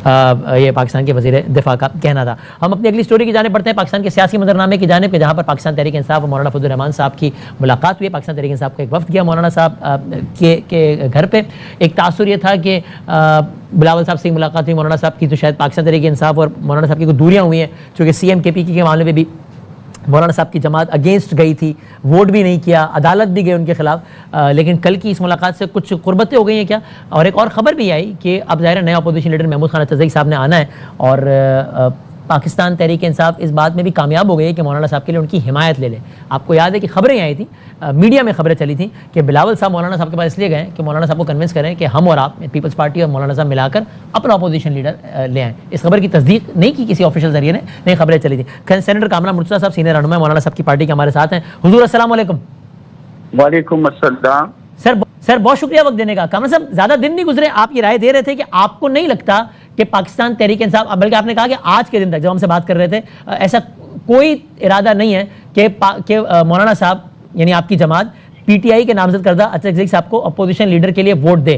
یہ پاکستان کے وزیر دفاع کا کہنا تھا. ہم اپنی اگلی سٹوری کی جانب بڑھتے ہیں, پاکستان کے سیاسی منظرنامے کی جانب, کہ جہاں پر پاکستان تحریک انصاف اور مولانا فضل الرحمان صاحب کی ملاقات ہوئی. پاکستان تحریک انصاف کا ایک وفد گیا مولانا صاحب کے گھر پہ. ایک تاثر یہ تھا کہ بلاول صاحب سے ملاقات ہوئی مولانا صاحب کی, تو شاید پاکستان تحریک انصاف اور مولانا صاحب کی کوئی دوریاں ہوئی ہیں, چونکہ سی ایم کے پی کے معاملے میں بھی مولانا صاحب کی جماعت اگینسٹ گئی تھی, ووٹ بھی نہیں کیا, عدالت بھی گئی ان کے خلاف, لیکن کل کی اس ملاقات سے کچھ قربتیں ہو گئی ہیں کیا؟ اور ایک اور خبر بھی آئی کہ اب ظاہر نیا اپوزیشن لیڈر محمود خان اچرزئی صاحب نے آنا ہے, اور پاکستان تحریک انصاف اس بات میں بھی کامیاب ہو گئی ہے کہ مولانا صاحب کے لیے ان کی حمایت لے لیں. آپ کو یاد ہے کہ خبریں آئی تھیں, میڈیا میں خبریں چلی تھیں کہ بلاول صاحب مولانا صاحب کے پاس اس لیے گئے کہ مولانا صاحب کو کنونس کریں کہ ہم اور آپ پیپلز پارٹی اور مولانا صاحب ملا کر اپنا اپوزیشن لیڈر لے آئیں. اس خبر کی تصدیق نہیں کی کسی آفیشیل ذریعے نے, نہیں خبریں چلی تھیں. سینیٹر کامران مرتضیٰ صاحب سینئر رہنما مولانا صاحب کی پارٹی کے ہمارے ساتھ ہیں. حضور السلام علیکم. وعلیکم السلام. سر بہت شکریہ وقت دینے کا. کامران صاحب زیادہ دن نہیں گزرے, آپ یہ رائے دے رہے تھے کہ آپ کو نہیں لگتا کہ پاکستان تحریک انصاف, بلکہ آپ نے کہا کہ آج کے دن تک جب ہم سے بات کر رہے تھے ایسا کوئی ارادہ نہیں ہے کہ مولانا صاحب یعنی آپ کی جماعت پی ٹی آئی کے نامزد کردہ اچرزئی صاحب کو اپوزیشن لیڈر کے لیے ووٹ دے.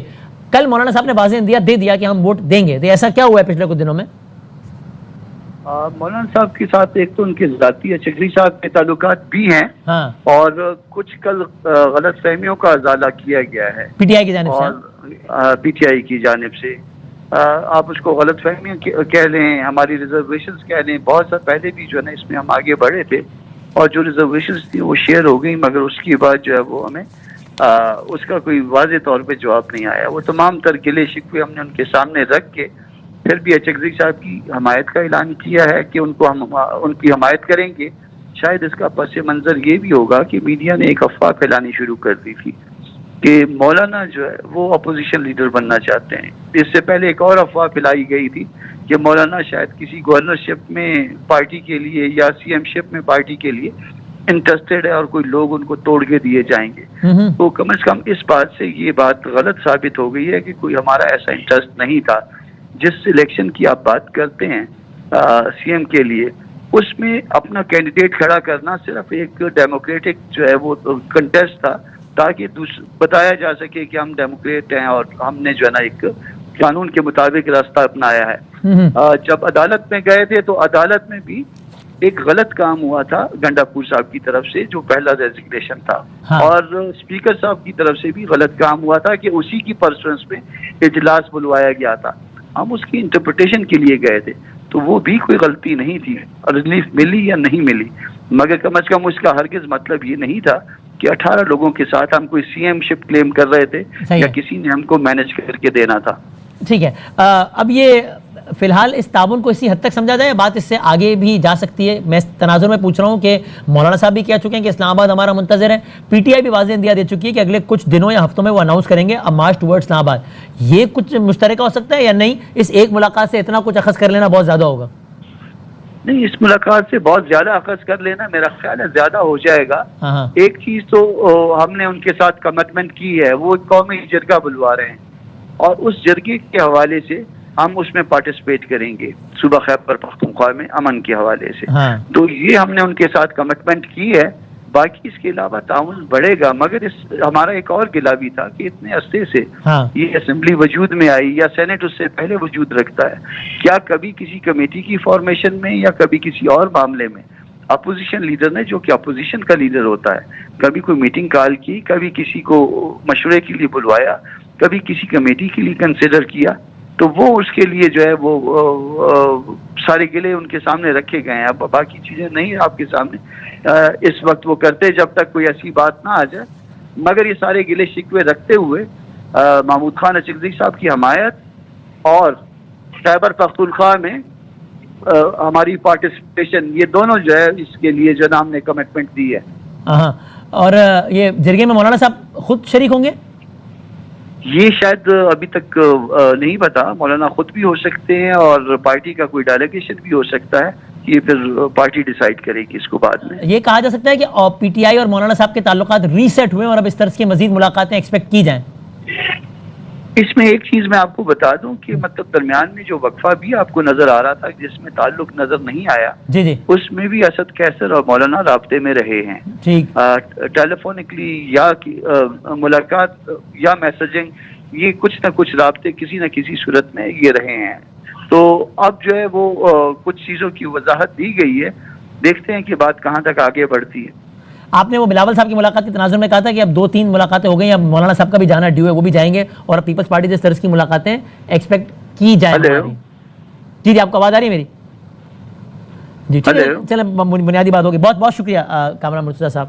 کل مولانا صاحب نے واضح دے دیا کہ ہم ووٹ دیں گے, تو ایسا کیا ہوا ہے پچھلے کچھ دنوں میں؟ مولانا صاحب کے ساتھ ایک تو ان کے ذاتی اچرزئی صاحب کے تعلقات بھی ہیں, اور کچھ کل غلط فہمیوں کا ازالہ کیا گیا ہے پی ٹی آئی کی جانب سے. پی ٹی آئی کی جانب سے آپ اس کو غلط فہمیاں کہہ لیں, ہماری ریزرویشنز کہہ لیں. بہت سا پہلے بھی جو ہے نا اس میں ہم آگے بڑھے تھے, اور جو ریزرویشنز تھیں وہ شیئر ہو گئی, مگر اس کے بعد جو ہے وہ ہمیں اس کا کوئی واضح طور پہ جواب نہیں آیا. وہ تمام تر گلے شکوے ہم نے ان کے سامنے رکھ کے پھر بھی اچرزئی صاحب کی حمایت کا اعلان کیا ہے کہ ان کو ہم ان کی حمایت کریں گے. شاید اس کا پس منظر یہ بھی ہوگا کہ میڈیا نے ایک افواہ پھیلانی شروع کر دی تھی کہ مولانا جو ہے وہ اپوزیشن لیڈر بننا چاہتے ہیں. اس سے پہلے ایک اور افواہ پھیلائی گئی تھی کہ مولانا شاید کسی گورنرشپ میں پارٹی کے لیے یا سی ایم شپ میں پارٹی کے لیے انٹرسٹڈ ہے, اور کوئی لوگ ان کو توڑ کے دیے جائیں گے. تو کم از کم اس بات سے یہ بات غلط ثابت ہو گئی ہے کہ کوئی ہمارا ایسا انٹرسٹ نہیں تھا. جس الیکشن کی آپ بات کرتے ہیں سی ایم کے لیے, اس میں اپنا کینڈیڈیٹ کھڑا کرنا صرف ایک ڈیموکریٹک جو ہے وہ کنٹیسٹ تھا, تاکہ بتایا جا سکے کہ ہم ڈیموکریٹ ہیں اور ہم نے جو ہے نا ایک قانون کے مطابق راستہ اپنایا ہے. جب عدالت میں گئے تھے تو عدالت میں بھی ایک غلط کام ہوا تھا گنڈا پور صاحب کی طرف سے, جو پہلا ریزگنیشن تھا, اور اسپیکر صاحب کی طرف سے بھی غلط کام ہوا تھا کہ اسی کی پرسنس میں اجلاس بلوایا گیا تھا. ہم اس کی انٹرپریٹیشن کے لیے گئے تھے, تو وہ بھی کوئی غلطی نہیں تھی. ریلیف ملی یا نہیں ملی, مگر کم از کم اس کا ہرگز مطلب یہ نہیں تھا کہ 18 لوگوں کے ساتھ ہم کوئی سی ایم شپ کلیم کر رہے تھے یا کسی نے ہم کو مینج کر کے دینا تھا. ٹھیک ہے, اب یہ فی الحال اس تعاون کو اسی حد تک سمجھا جائے, بات اس سے آگے بھی جا سکتی ہے. میں تناظر میں پوچھ رہا ہوں کہ مولانا صاحب بھی کہہ چکے ہیں کہ اسلام آباد ہمارا منتظر ہے, پی ٹی آئی بھی واضح دے چکی ہے کہ اگلے کچھ دنوں یا ہفتوں میں وہ اناؤنس کریں گے اب مارچ ٹورڈ اسلام آباد. یہ کچھ مشترکہ ہو سکتا ہے یا نہیں؟ اس ایک ملاقات سے اتنا کچھ اخذ کر لینا بہت زیادہ ہوگا. نہیں, اس ملاقات سے بہت زیادہ اخذ کر لینا میرا خیال ہے زیادہ ہو جائے گا. ایک چیز تو ہم نے ان کے ساتھ کمٹمنٹ کی ہے, وہ قومی جرگہ بلوا رہے ہیں, اور اس جرگے کے حوالے سے ہم اس میں پارٹیسپیٹ کریں گے صوبہ خیبر پختونخوا میں امن کے حوالے سے. تو یہ ہم نے ان کے ساتھ کمٹمنٹ کی ہے. باقی اس کے علاوہ تعاون بڑھے گا, مگر ہمارا ایک اور گلہ بھی تھا کہ اتنے عرصے سے یہ اسمبلی وجود میں آئی یا سینٹ اس سے پہلے وجود رکھتا ہے, کیا کبھی کسی کمیٹی کی فارمیشن میں یا کبھی کسی اور معاملے میں اپوزیشن لیڈر نے, جو کہ اپوزیشن کا لیڈر ہوتا ہے, کبھی کوئی میٹنگ کال کی, کبھی کسی کو مشورے کے لیے بلوایا, کبھی کسی کمیٹی کے لیے کنسیڈر کیا؟ تو وہ اس کے لیے جو ہے وہ سارے گلے ان کے سامنے رکھے گئے ہیں. اب باقی چیزیں نہیں آپ کے سامنے اس وقت وہ کرتے جب تک کوئی ایسی بات نہ آ جائے, مگر یہ سارے گلے شکوے رکھتے ہوئے محمود خان اچرزئی صاحب کی حمایت اور خیبر پختونخوا میں ہماری پارٹیسپیشن, یہ دونوں جو ہے اس کے لیے جو ہم نے کمٹمنٹ دی ہے. اور یہ جرگے میں مولانا صاحب خود شریک ہوں گے؟ یہ شاید ابھی تک نہیں پتا. مولانا خود بھی ہو سکتے ہیں اور پارٹی کا کوئی ڈیلیگیشن بھی ہو سکتا ہے, یہ پھر پارٹی ڈیسائیڈ کرے گی اس کو بعد میں. یہ کہا جا سکتا ہے کہ پی ٹی آئی اور مولانا صاحب کے تعلقات ریسیٹ ہوئے اور اب اس طرح کی مزید ملاقاتیں ایکسپیکٹ کی جائیں؟ اس میں ایک چیز میں آپ کو بتا دوں کہ مطلب درمیان میں جو وقفہ بھی آپ کو نظر آ رہا تھا جس میں تعلق نظر نہیں آیا, جی اس میں بھی اسد کیسر اور مولانا رابطے میں رہے ہیں. ٹیلی فونکلی یا ملاقات یا میسجنگ, یہ کچھ نہ کچھ رابطے کسی نہ کسی صورت میں یہ رہے ہیں. تو اب جو ہے وہ کچھ چیزوں کی وضاحت دی گئی ہے، دیکھتے ہیں کہ بات کہاں تک آگے بڑھتی ہے۔ آپ نے وہ بلاول صاحب کی ملاقات کے تناظر میں کہا تھا کہ اب 2-3 ملاقاتیں ہو گئی، اب مولانا صاحب کا بھی جانا ڈیو ہے، وہ بھی جائیں گے اور اب پیپلز پارٹی سے اس طرح کی ملاقاتیں ایکسپیکٹ کی جائیں ہماری۔ جی آپ کو آواز آ رہی ہے میری؟ جی ٹھیک ہے، چلیں بنیادی بات ہوگی۔ بہت بہت شکریہ کامران مرتضیٰ صاحب۔